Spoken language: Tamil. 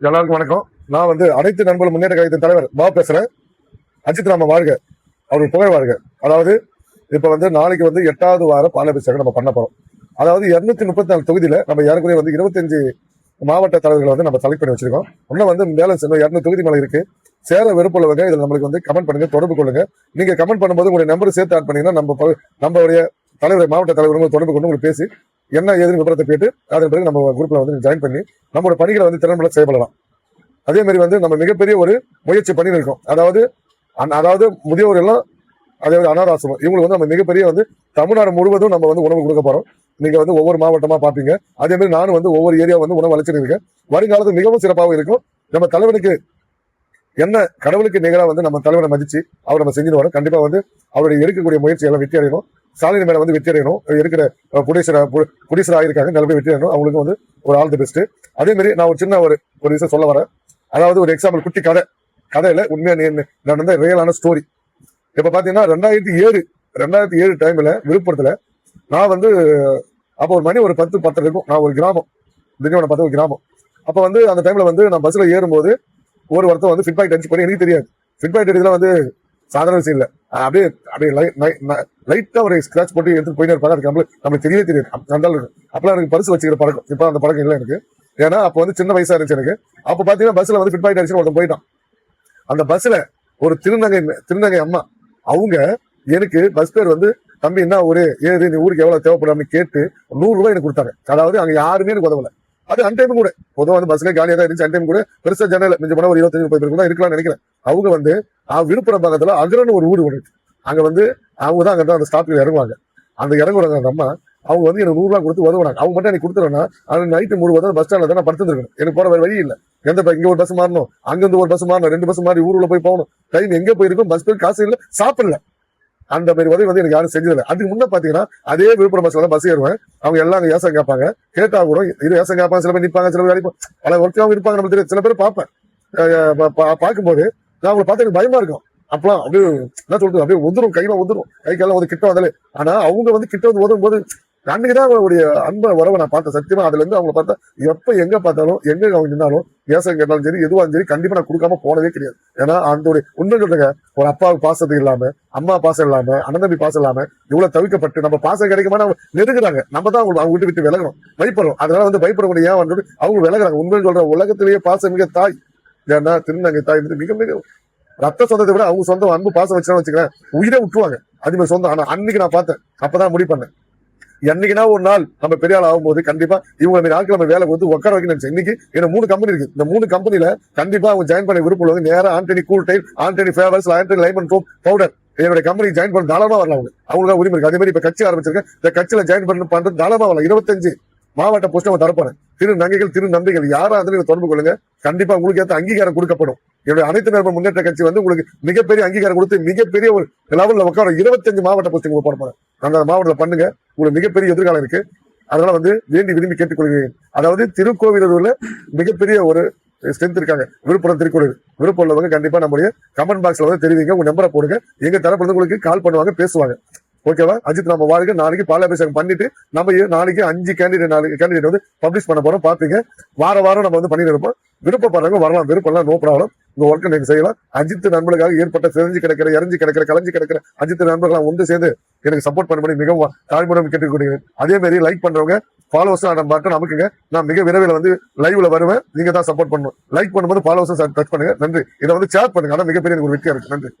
எல்லாருக்கும் வணக்கம். நான் அனைத்து நண்பர்கள் முன்னேற்ற கழகத்தின் தலைவர் பேசுறேன். அஜித் ராம வாழ்க, அவர்கள் புகழ் வாழ்க. அதாவது இப்ப நாளைக்கு 8வது வார பாலாபிஷேகம் நம்ம பண்ண போறோம். அதாவது 234 தொகுதியில நம்ம ஏறக்குறைய 25 மாவட்ட தலைவர்களை நம்ம செலக்ட் பண்ணி வச்சிருக்கோம். இன்னும் பேலன்ஸ் 200 தொகுதி மேல இருக்கு. சேர விருப்பமுள்ளவங்க இதுல நம்மளுக்கு கமெண்ட் பண்ணுங்க, தொடர்பு கொள்ளுங்க. நீங்க கமெண்ட் பண்ணும்போது உங்களுடைய நம்பர் சேர்த்து ஆட் பண்ணீங்கன்னா நம்மளுடைய தலைவர் மாவட்ட தலைவர்கள் தொடர்பு கொண்டு உங்களுக்கு பேசி என்ன ஏதுன்னு விவரத்தை கேட்டு அதன் பிறகு நம்ம குரூப்ல ஜாயின் பண்ணி நம்மளோட பணிகளை திறன்பட செய்யப்படலாம். அதே மாதிரி நம்ம மிகப்பெரிய ஒரு முயற்சி பண்ணி இருக்கோம். அதாவது முதியோர் எல்லாம், அதாவது அனாதாசிரமம், இவங்களுக்கு நம்ம மிகப்பெரிய தமிழ்நாடு முழுவதும் நம்ம உணவு கொடுக்க போறோம். நீங்க ஒவ்வொரு மாவட்டமா பாப்பீங்க. அதே மாதிரி நானும் ஒவ்வொரு ஏரியா உணவு அழைச்சிட்டு இருக்கேன். வருங்காலத்தில் மிகவும் சிறப்பாக இருக்கும். நம்ம தலைவனுக்கு என்ன கடவுளுக்கு நிகழா நம்ம தலைவனை மதிச்சு அவர் நம்ம செஞ்சுட்டு வரோம். கண்டிப்பா அவருடைய எடுக்கக்கூடிய முயற்சி எல்லாம் வெற்றி அடையணும். ஸ்டாலின் மேல வெற்றி அடையணும். இருக்கிற குடிசரா இருக்காங்க, நல்லபடியா வெற்றி அடையணும். அவங்களுக்கு ஒரு ஆல் தி பெஸ்ட். அதே மாதிரி நான் ஒரு சின்ன ஒரு விஷயம் சொல்ல வரேன். அதாவது ஒரு எக்ஸாம்பிள், குட்டி கதையில உண்மையா நடந்த ரியலான ஸ்டோரி. இப்ப பாத்தீங்கன்னா 2007 டைம்ல விழுப்புரத்துல நான் அப்ப ஒரு மணி ஒரு 10 இருக்கும். நான் ஒரு கிராமம், திண்டிவனம் பார்த்த ஒரு கிராமம். அப்ப அந்த டைம்ல நான் பஸ்ல ஏறும்போது ஒரு ஒருத்தர் ஃபிட்பேக் அடிச்சு பண்ணி, எனக்கு தெரியாது ஃபிட்பேக் அடிச்சதுல சாதாரண விஷயம் இல்ல. அப்படியே லைட்டா ஒரு ஸ்கிராச் போட்டு எடுத்துட்டு போயிட்டு இருப்பாங்க. அதுக்கு நம்மளுக்கு தெரியவே தெரியாது. அந்த அப்பெல்லாம் எனக்கு பரிசு வச்சுக்கிற பழக்கம். இப்ப அந்த பழக்கம் இல்லை எனக்கு. ஏன்னா அப்ப சின்ன வயசா இருந்துச்சு எனக்கு. அப்ப பாத்தீங்கன்னா பஸ்ல ஃபிட்பேக் அடிச்சு ஒருத்தன் போயிட்டான். அந்த பஸ்ல ஒரு திருநங்கை அம்மா, அவங்க எனக்கு பஸ் பேர் தம்பி என்ன ஊரு, ஏது நீ ஊருக்கு எவ்வளவு தேவைப்படும் கேட்டு 100 ரூபாய் எனக்கு கொடுத்தாங்க. அதாவது அங்க யாருமே எனக்கு உதவல. அது அன்டைம் கூட பொதுவாக பஸ்ல காலியா தான் இருந்துச்சு. அன்டைம் கூட பெருசா ஜன்னல மிஞ்ச போனா ஒரு 25-30 பேர் கூட இருக்கலாம்னு நினைக்கிறேன். அவங்க விழுப்புரம் பக்கத்துல அகரன்னு ஒரு ஊர் ஒன்று. அங்க அவங்க தான் அங்க அந்த ஸ்டாப்ல இறங்குவாங்க. அந்த இறங்குறாங்க அந்த அம்மா. அவங்க எனக்கு 100 ரூபாய் கொடுத்து உதவுனாங்க. அவங்க மட்டும் எனக்கு கொடுத்துருன்னா அந்த நைட்டு முழுவதும் பஸ் ஸ்டாண்ட்ல தான் நான் படுத்துருக்கணும். எனக்கு போற வழி இல்லை. இங்க ஒரு பஸ் மாறணும், அங்கிருந்து ஒரு பஸ் மாறணும், 2 பஸ் மாறி ஊருக்குள்ள போய் போகணும். டைம் எங்க போயிருக்கும், பஸ் பேர் காசு இல்லை, சாப்பிடல. அந்த மாதிரி உதவி எனக்கு யாரும் செஞ்சதில்லை. அதுக்கு முன்ன பாத்தீங்கன்னா அதே விழுப்புரம் பஸ்ல பஸ் ஏறுவேன். அவங்க எல்லாம் அங்க ஏசம் கேட்பாங்க. கேட்டா கூட ஏசம் கேட்பாங்க. சில பேர் நிற்பாங்க, சில பேர் பல ஒருத்தவங்க இருப்பாங்க. நம்ம தெரியும். சில பேர் பார்ப்பேன். பார்க்கும்போது நான் அவங்களை பார்த்து எனக்கு பயமா இருக்கும். அப்பெல்லாம் அப்படியே என்ன சொல்றது, அப்படியே ஒதுரும், கையில ஒதுரும், கை காலம் கிட்ட வந்தாலே. ஆனா அவங்க கிட்ட ஒதுரும் போது அன்னைக்குதான் அவங்களுடைய அன்ப உறவை நான் பார்த்தேன். சத்தியமா அதுல இருந்து அவங்க பார்த்தா எப்ப எங்க பார்த்தாலும் எங்க அவங்க நின்னாலும் ஏசம் கேட்டாலும் சரி, எதுவாலும் சரி, கண்டிப்பா நான் கொடுக்காம போனதே கிடையாது. ஏன்னா அந்த உண்மை சொல்றேங்க, ஒரு அப்பாவுக்கு பாசத்துக்கு இல்லாம, அம்மா பாசம் இல்லாம, அண்ணன் தம்பி பாசம் இல்லாம இவ்வளவு தவிக்கப்பட்டு நம்ம பாசம் கிடைக்குமா அவங்க நெருங்குறாங்க. நம்ம தான் அவங்க விட்டு விட்டு விலகணும், பயப்படுறோம். அதனால பயப்படக்கூடிய ஏன் அவங்க விலகுறாங்க. உண்மை சொல்ற உலகத்திலேயே பாசம் மிக தாய். ஏன்னா திருநங்கை தாய் மிக மிக ரத்த சொந்தத்தை விட அவங்க சொந்தம் அன்பு பாசம் வச்சுதான் வச்சுக்கிறேன், உயிரை விட்டுருவாங்க. அதுமாதிரி சொந்தம். ஆனா அன்னைக்கு நான் பார்த்தேன், அப்பதான் முடிவு பண்ணேன். என்னைக்குனா ஒரு நாள் நம்ம பெரிய ஆள் ஆகும்போது கண்டிப்பா இவங்க ஆட்கள் நம்ம வேலை கொடுத்து உட்கார வைக்க நினைச்சேன். இன்னைக்கு என்ன 3 கம்பெனி இருக்கு. இந்த 3 கம்பெனில கண்டிப்பா அவங்க ஜாயின் பண்ண விருப்பம் நேரம் Antony cool tile, Antony favours, Antony lemon soap powder என்னுடைய கம்பெனி ஜாயின் பண்ண தாராளமா வரலாம். அவங்களுக்கு உரிமை இருக்கு. அதே மாதிரி இப்ப கட்சி ஆரம்பிச்சிருக்கேன். இந்த கட்சியில ஜாயின் பண்றது தாராளமா வரலாம். 25 மாவட்ட போஸ்ட் அவங்க தரப்போறேன். திரு நம்பிகள் யாரா இருந்தாலும் தொடர்பு கொள்ளுங்க. கண்டிப்பா உங்களுக்கு ஏற்ற அங்கீகாரம் கொடுக்கப்படும். என்னுடைய அனைத்து நண்பர் முன்னேற்ற கட்சி உங்களுக்கு மிகப்பெரிய அங்கீகாரம் கொடுத்து மிகப்பெரிய ஒரு லெவல்ல உட்கார 25 மாவட்ட போஸ்டிங் போட போறேன். அந்த மாவட்டத்தில் பண்ணுங்க. உங்களுக்கு மிகப்பெரிய எதிர்காலம் இருக்கு. அதனால வேண்டி விரும்பி கேட்டுக்கொள்கிறேன். அதாவது திருக்கோவிலூர்ல மிகப்பெரிய ஒரு ஸ்ட்ரென்த் இருக்காங்க. விழுப்புரம் திருக்கோவில் விருப்பம் உள்ளவங்க கண்டிப்பா நம்முடைய கமெண்ட் பாக்ஸ்ல தெரிவிங்க. உங்க நம்பரை போடுங்க. எங்க தரப்புல உங்களுக்கு கால் பண்ணுவாங்க, பேசுவாங்க. ஓகேவா? அஜித் நம்ம வாழ்க்கை நாளைக்கு பாலாபிஷேகம் பண்ணிட்டு நம்ம நாளைக்கு 5 கேண்டிடேட் பப்ளிஷ் பண்ண போறோம். பாப்பீங்க. வாரம் நம்ம பண்ணிட்டு இருப்போம். விருப்பப்படுறவங்க வரலாம், விருப்பம் நோ ப்ராப்ளம். உங்க ஒர்க்கை நீங்க செய்யலாம். அஜித் நண்பர்களுக்காக ஏற்பட்ட எரிஞ்சு கிடக்கிற கலைஞ்சு கிடக்கிற அஜித் நண்பர்களாம் ஒன்று சேர்ந்து எனக்கு சப்போர்ட் பண்ணி மிகவும் தாழ்மையுடன் கேட்டுக்கொள்கிறேன். அதே மாதிரி லைக் பண்றவங்க ஃபாலோவர்ஸ் நமக்குங்க. நான் மிக விரைவில் லைவ்ல வருவேன். நீங்க தான் சப்போர்ட் பண்ணணும். லைக் பண்ணும்போது ஃபாலோவர்ஸ் டச் பண்ணுங்க. நன்றி. இதை ஷேர் பண்ணுங்க. அதான் மிகப்பெரிய ஒரு வெற்றியா இருக்கு. நன்றி.